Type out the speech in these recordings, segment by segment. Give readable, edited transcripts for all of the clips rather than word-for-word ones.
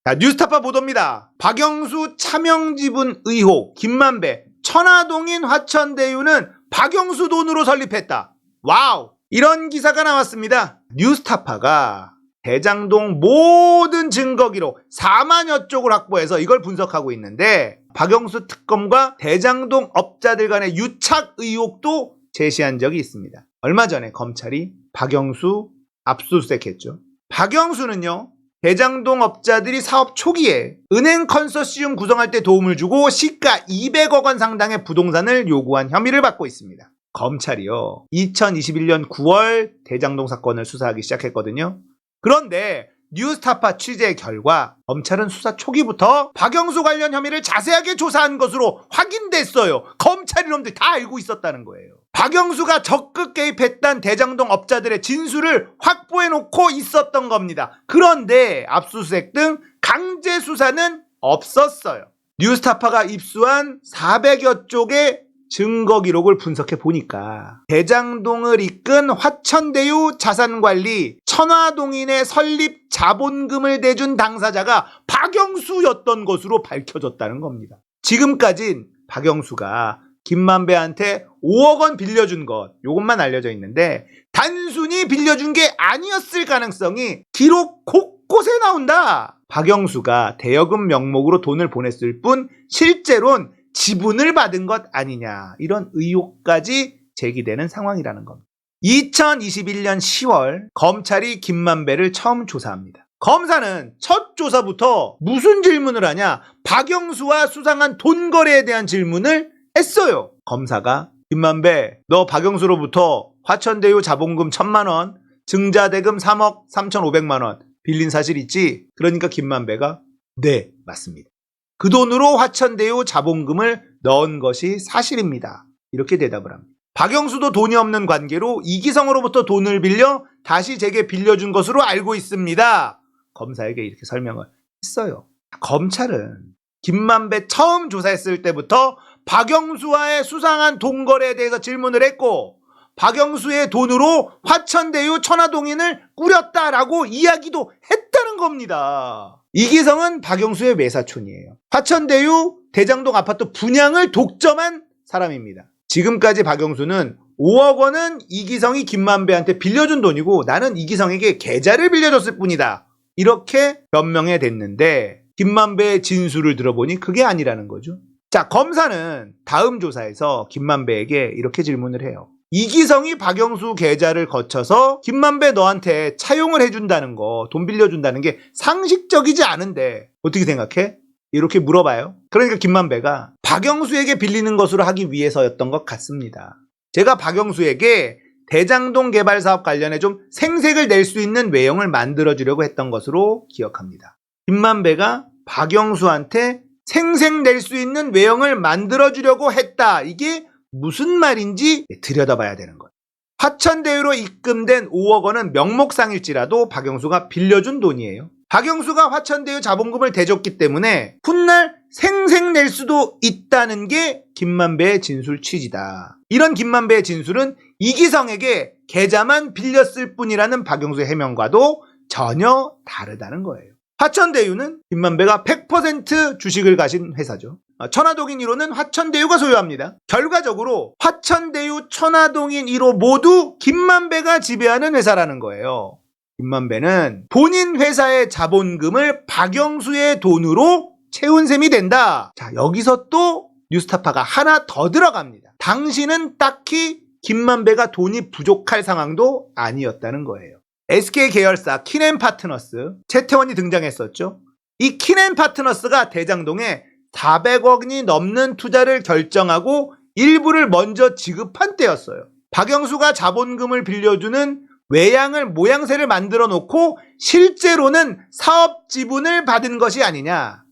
자, 뉴스타파 보도입니다. 박영수 차명 지분 의혹, 김만배, 천화동인 화천대유는 박영수 돈으로 설립했다. 와우! 이런 기사가 나왔습니다. 뉴스타파가 대장동 모든 증거 기록 4만여 쪽을 확보해서 이걸 분석하고 있는데 박영수 특검과 대장동 업자들 간의 유착 의혹도 제시한 적이 있습니다. 얼마 전에 검찰이 박영수 압수수색했죠. 박영수는요, 대장동 업자들이 사업 초기에 은행 컨소시엄 구성할 때 도움을 주고 시가 200억 원 상당의 부동산을 요구한 혐의를 받고 있습니다. 검찰이요, 2021년 9월 대장동 사건을 수사하기 시작했거든요. 그런데 뉴스타파 취재 결과 검찰은 수사 초기부터 박영수 관련 혐의를 자세하게 조사한 것으로 확인됐어요. 검찰 이놈들 다 알고 있었다는 거예요. 박영수가 적극 개입했던 대장동 업자들의 진술을 확보해놓고 있었던 겁니다. 그런데 압수수색 등 강제 수사는 없었어요. 뉴스타파가 입수한 400여 쪽의 증거 기록을 분석해 보니까 대장동을 이끈 화천대유 자산관리 천화동인의 설립 자본금을 대준 당사자가 박영수였던 것으로 밝혀졌다는 겁니다. 지금까진 박영수가 김만배한테 5억 원 빌려준 것, 요것만 알려져 있는데 단순히 빌려준 게 아니었을 가능성이 기록 곳곳에 나온다. 박영수가 대여금 명목으로 돈을 보냈을 뿐 실제로는 지분을 받은 것 아니냐, 이런 의혹까지 제기되는 상황이라는 겁니다. 2021년 10월 검찰이 김만배를 처음 조사합니다. 검사는 첫 조사부터 무슨 질문을 하냐, 박영수와 수상한 돈 거래에 대한 질문을 했어요. 검사가 김만배, 너 박영수로부터 화천대유 자본금 1,000만 원, 증자대금 3억 3,500만 원 빌린 사실 있지? 그러니까 김만배가 네, 맞습니다. 그 돈으로 화천대유 자본금을 넣은 것이 사실입니다. 이렇게 대답을 합니다. 박영수도 돈이 없는 관계로 이기성으로부터 돈을 빌려 다시 제게 빌려준 것으로 알고 있습니다. 검사에게 이렇게 설명을 했어요. 검찰은 김만배 처음 조사했을 때부터 박영수와의 수상한 돈 거래에 대해서 질문을 했고 박영수의 돈으로 화천대유 천화동인을 꾸렸다라고 이야기도 했다는 겁니다. 이기성은 박영수의 외사촌이에요. 화천대유 대장동 아파트 분양을 독점한 사람입니다. 지금까지 박영수는 5억 원은 이기성이 김만배한테 빌려준 돈이고 나는 이기성에게 계좌를 빌려줬을 뿐이다, 이렇게 변명해 댔는데 김만배의 진술을 들어보니 그게 아니라는 거죠. 자, 검사는 다음 조사에서 김만배에게 이렇게 질문을 해요. 이기성이 박영수 계좌를 거쳐서 김만배 너한테 차용을 해준다는 거, 돈 빌려준다는 게 상식적이지 않은데 어떻게 생각해? 이렇게 물어봐요. 그러니까 김만배가 박영수에게 빌리는 것으로 하기 위해서였던 것 같습니다. 제가 박영수에게 대장동 개발 사업 관련해 좀 생색을 낼 수 있는 외형을 만들어주려고 했던 것으로 기억합니다. 김만배가 박영수한테 생색 낼 수 있는 외형을 만들어주려고 했다, 이게 무슨 말인지 들여다봐야 되는 거예요. 화천대유로 입금된 5억 원은 명목상일지라도 박영수가 빌려준 돈이에요. 박영수가 화천대유 자본금을 대줬기 때문에 훗날 생색 낼 수도 있다는 게 김만배의 진술 취지다. 이런 김만배의 진술은 이기성에게 계좌만 빌렸을 뿐이라는 박영수의 해명과도 전혀 다르다는 거예요. 화천대유는 김만배가 100% 주식을 가진 회사죠. 천화동인 1호는 화천대유가 소유합니다. 결과적으로 화천대유, 천화동인 1호 모두 김만배가 지배하는 회사라는 거예요. 김만배는 본인 회사의 자본금을 박영수의 돈으로 채운 셈이 된다. 자, 여기서 또 뉴스타파가 하나 더 들어갑니다. 당시는 딱히 김만배가 돈이 부족할 상황도 아니었다는 거예요. SK 계열사 킨앤파트너스, 최태원이 등장했었죠. 이 킨앤파트너스가 대장동에 400억이 넘는 투자를 결정하고 일부를 먼저 지급한 때였어요. 박영수가 자본금을 빌려주는 외양을 모양새를 만들어 놓고 실제로는 사업 지분을 받은 것이 아니냐.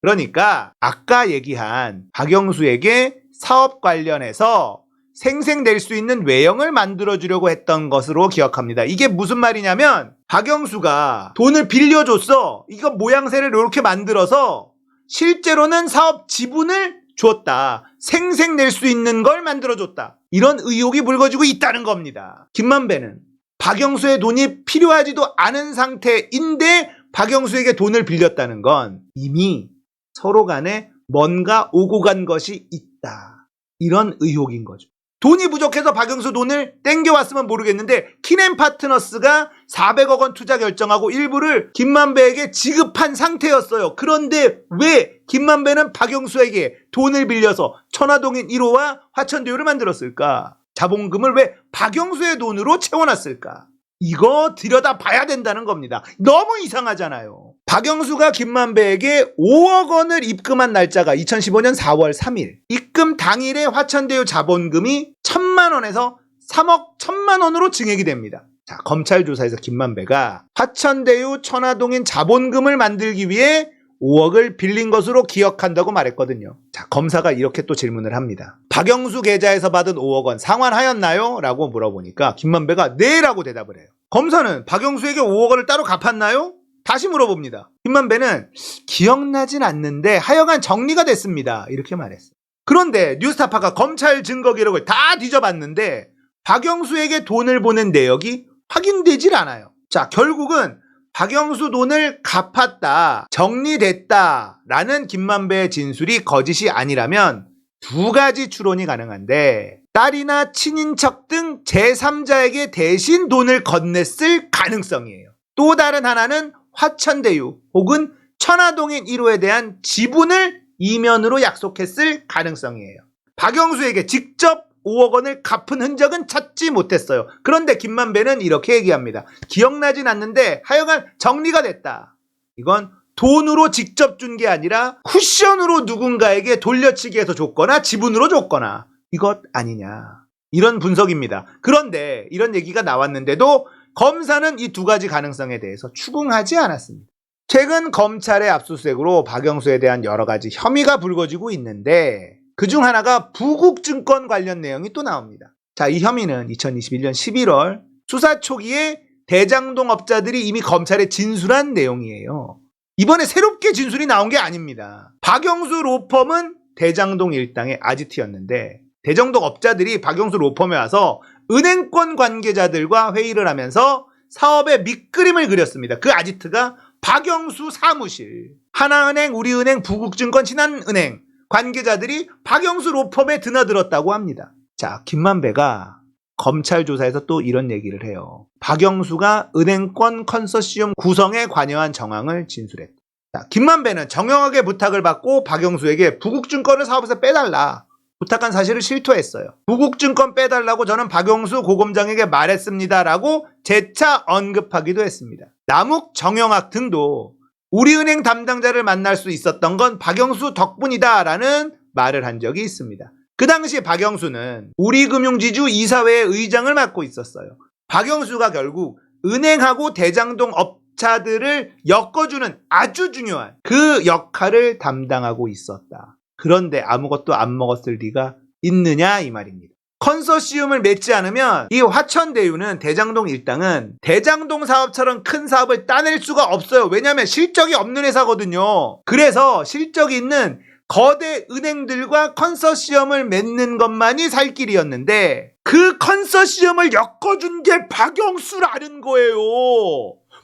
그러니까 아까 얘기한 박영수에게 사업 관련해서 생색 낼 수 있는 외형을 만들어주려고 했던 것으로 기억합니다. 이게 무슨 말이냐면 박영수가 돈을 빌려줬어. 이거 모양새를 이렇게 만들어서 실제로는 사업 지분을 줬다. 생색 낼 수 있는 걸 만들어줬다. 이런 의혹이 불거지고 있다는 겁니다. 김만배는 박영수의 돈이 필요하지도 않은 상태인데 박영수에게 돈을 빌렸다는 건 이미 서로 간에 뭔가 오고 간 것이 있다. 이런 의혹인 거죠. 돈이 부족해서 박영수 돈을 땡겨왔으면 모르겠는데 키넨파트너스가 400억 원 투자 결정하고 일부를 김만배에게 지급한 상태였어요. 그런데 왜 김만배는 박영수에게 돈을 빌려서 천화동인 1호와 화천대유를 만들었을까? 자본금을 왜 박영수의 돈으로 채워놨을까? 이거 들여다봐야 된다는 겁니다. 너무 이상하잖아요. 박영수가 김만배에게 5억 원을 입금한 날짜가 2015년 4월 3일. 입금 당일에 화천대유 자본금이 1,000만 원에서 3억 1,000만 원으로 증액이 됩니다. 자, 검찰 조사에서 김만배가 화천대유 천화동인 자본금을 만들기 위해 5억을 빌린 것으로 기억한다고 말했거든요. 자, 검사가 이렇게 또 질문을 합니다. 박영수 계좌에서 받은 5억 원 상환하였나요? 라고 물어보니까 김만배가 네 라고 대답을 해요. 검사는 박영수에게 5억 원을 따로 갚았나요? 다시 물어봅니다. 김만배는 기억나진 않는데 하여간 정리가 됐습니다. 이렇게 말했어요. 그런데 뉴스타파가 검찰 증거 기록을 다 뒤져봤는데 박영수에게 돈을 보낸 내역이 확인되질 않아요. 자, 결국은 박영수 돈을 갚았다, 정리됐다 라는 김만배의 진술이 거짓이 아니라면 두 가지 추론이 가능한데 딸이나 친인척 등 제3자에게 대신 돈을 건넸을 가능성이에요. 또 다른 하나는 화천대유 혹은 천화동인 1호에 대한 지분을 이면으로 약속했을 가능성이에요. 박영수에게 직접 5억 원을 갚은 흔적은 찾지 못했어요. 그런데 김만배는 이렇게 얘기합니다. 기억나진 않는데 하여간 정리가 됐다. 이건 돈으로 직접 준 게 아니라 쿠션으로 누군가에게 돌려치기 해서 줬거나 지분으로 줬거나 이것 아니냐. 이런 분석입니다. 그런데 이런 얘기가 나왔는데도 검사는 이 두 가지 가능성에 대해서 추궁하지 않았습니다. 최근 검찰의 압수수색으로 박영수에 대한 여러 가지 혐의가 불거지고 있는데 그중 하나가 부국증권 관련 내용이 또 나옵니다. 자, 이 혐의는 2021년 11월 수사 초기에 대장동 업자들이 이미 검찰에 진술한 내용이에요. 이번에 새롭게 진술이 나온 게 아닙니다. 박영수 로펌은 대장동 일당의 아지트였는데 대장동 업자들이 박영수 로펌에 와서 은행권 관계자들과 회의를 하면서 사업의 밑그림을 그렸습니다. 그 아지트가 박영수 사무실, 하나은행, 우리은행, 부국증권, 신한은행 관계자들이 박영수 로펌에 드나들었다고 합니다. 자, 김만배가 검찰 조사에서 또 이런 얘기를 해요. 박영수가 은행권 컨소시엄 구성에 관여한 정황을 진술했다. 자, 김만배는 정형하게 부탁을 받고 박영수에게 부국증권을 사업에서 빼달라. 부탁한 사실을 실토했어요. 부국증권 빼달라고 저는 박영수 고검장에게 말했습니다라고 재차 언급하기도 했습니다. 남욱, 정영학 등도 우리은행 담당자를 만날 수 있었던 건 박영수 덕분이다라는 말을 한 적이 있습니다. 그 당시 박영수는 우리금융지주 이사회의 의장을 맡고 있었어요. 박영수가 결국 은행하고 대장동 업자들을 엮어주는 아주 중요한 그 역할을 담당하고 있었다. 그런데 아무것도 안 먹었을 리가 있느냐 이 말입니다. 컨소시엄을 맺지 않으면 이 화천대유는 대장동 일당은 대장동 사업처럼 큰 사업을 따낼 수가 없어요. 왜냐하면 실적이 없는 회사거든요. 그래서 실적이 있는 거대 은행들과 컨소시엄을 맺는 것만이 살 길이었는데 그 컨소시엄을 엮어준 게 박영수라는 거예요.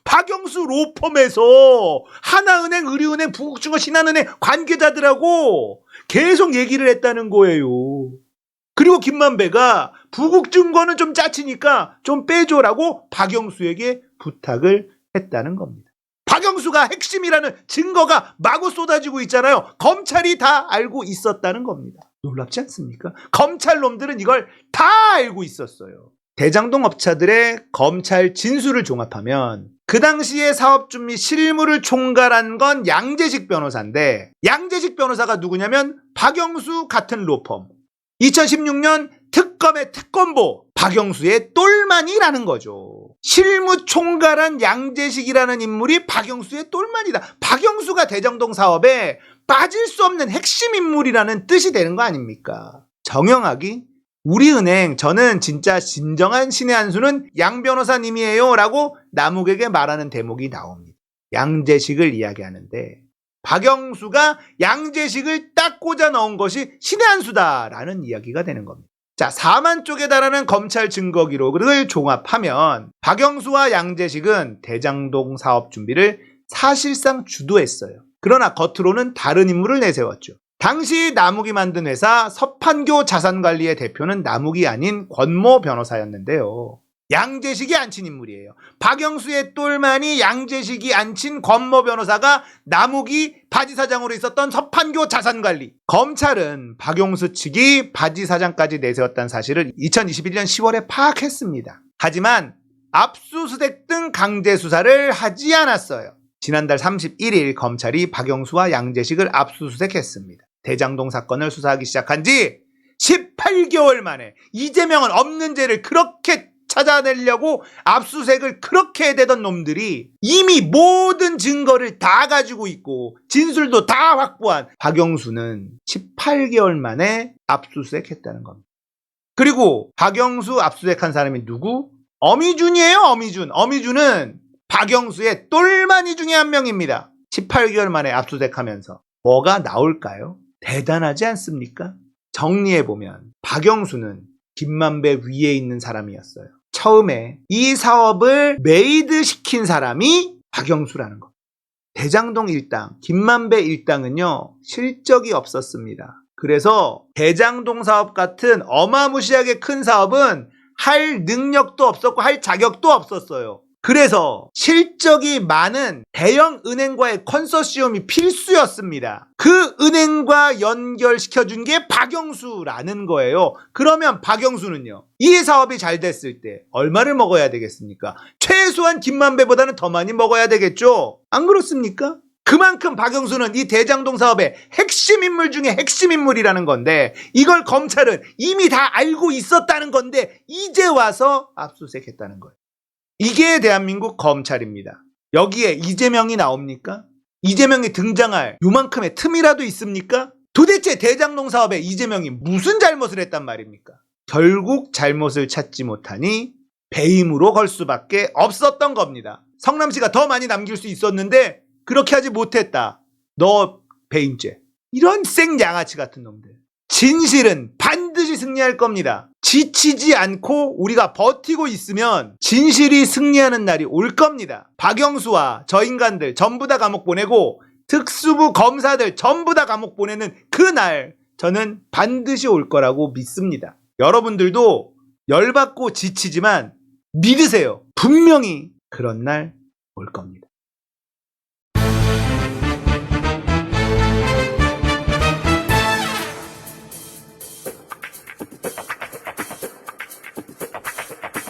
박영수 로펌에서 하나은행, 우리은행, 부국증권, 신한은행 관계자들하고 계속 얘기를 했다는 거예요. 그리고 김만배가 부국증권은 좀 짜치니까 좀 빼줘라고 박영수에게 부탁을 했다는 겁니다. 박영수가 핵심이라는 증거가 마구 쏟아지고 있잖아요. 검찰이 다 알고 있었다는 겁니다. 놀랍지 않습니까? 검찰 놈들은 이걸 다 알고 있었어요. 대장동 업자들의 검찰 진술을 종합하면 그 당시에 사업준 및 실무를 총괄한 건 양재식 변호사인데 양재식 변호사가 누구냐면 박영수 같은 로펌. 2016년 특검의 특검보 박영수의 똘만이라는 거죠. 실무 총괄한 양재식이라는 인물이 박영수의 똘만이다. 박영수가 대장동 사업에 빠질 수 없는 핵심 인물이라는 뜻이 되는 거 아닙니까? 정영학이 우리은행 저는 진짜 진정한 신의 한 수는 양 변호사님이에요 라고 남욱에게 말하는 대목이 나옵니다. 양재식을 이야기하는데 박영수가 양재식을 딱 꽂아 넣은 것이 신의 한 수다라는 이야기가 되는 겁니다. 자, 4만 쪽에 달하는 검찰 증거 기록을 종합하면 박영수와 양재식은 대장동 사업 준비를 사실상 주도했어요. 그러나 겉으로는 다른 인물을 내세웠죠. 당시 나무기 만든 회사 서판교 자산관리의 대표는 나무기 아닌 권모 변호사였는데요. 양재식이 앉힌 인물이에요. 박영수의 똘마니 양재식이 앉힌 권모 변호사가 나무기 바지사장으로 있었던 서판교 자산관리. 검찰은 박영수 측이 바지사장까지 내세웠다는 사실을 2021년 10월에 파악했습니다. 하지만 압수수색 등 강제 수사를 하지 않았어요. 지난달 31일 검찰이 박영수와 양재식을 압수수색했습니다. 대장동 사건을 수사하기 시작한 지 18개월 만에 이재명은 없는 죄를 그렇게 찾아내려고 압수수색을 그렇게 해대던 놈들이 이미 모든 증거를 다 가지고 있고 진술도 다 확보한 박영수는 18개월 만에 압수수색했다는 겁니다. 그리고 박영수 압수수색한 사람이 누구? 어미준이에요. 어미준은 박영수의 똘마니 중에 한 명입니다. 18개월 만에 압수수색하면서 뭐가 나올까요? 대단하지 않습니까? 정리해보면 박영수는 김만배 위에 있는 사람이었어요. 처음에 이 사업을 메이드 시킨 사람이 박영수라는 거. 대장동 일당, 김만배 일당은요, 실적이 없었습니다. 그래서 대장동 사업 같은 어마무시하게 큰 사업은 할 능력도 없었고 할 자격도 없었어요. 그래서 실적이 많은 대형 은행과의 컨소시엄이 필수였습니다. 그 은행과 연결시켜준 게 박영수라는 거예요. 그러면 박영수는요, 이 사업이 잘 됐을 때 얼마를 먹어야 되겠습니까? 최소한 김만배보다는 더 많이 먹어야 되겠죠? 안 그렇습니까? 그만큼 박영수는 이 대장동 사업의 핵심 인물 중에 핵심 인물이라는 건데, 이걸 검찰은 이미 다 알고 있었다는 건데 이제 와서 압수수색했다는 거예요. 이게 대한민국 검찰입니다. 여기에 이재명이 나옵니까? 이재명이 등장할 요만큼의 틈이라도 있습니까? 도대체 대장동 사업에 이재명이 무슨 잘못을 했단 말입니까? 결국 잘못을 찾지 못하니 배임으로 걸 수밖에 없었던 겁니다. 성남시가 더 많이 남길 수 있었는데 그렇게 하지 못했다. 너 배임죄. 이런 생양아치 같은 놈들. 진실은 반드시 승리할 겁니다. 지치지 않고 우리가 버티고 있으면 진실이 승리하는 날이 올 겁니다. 박영수와 저 인간들 전부 다 감옥 보내고 특수부 검사들 전부 다 감옥 보내는 그날, 저는 반드시 올 거라고 믿습니다. 여러분들도 열받고 지치지만 믿으세요. 분명히 그런 날 올 겁니다.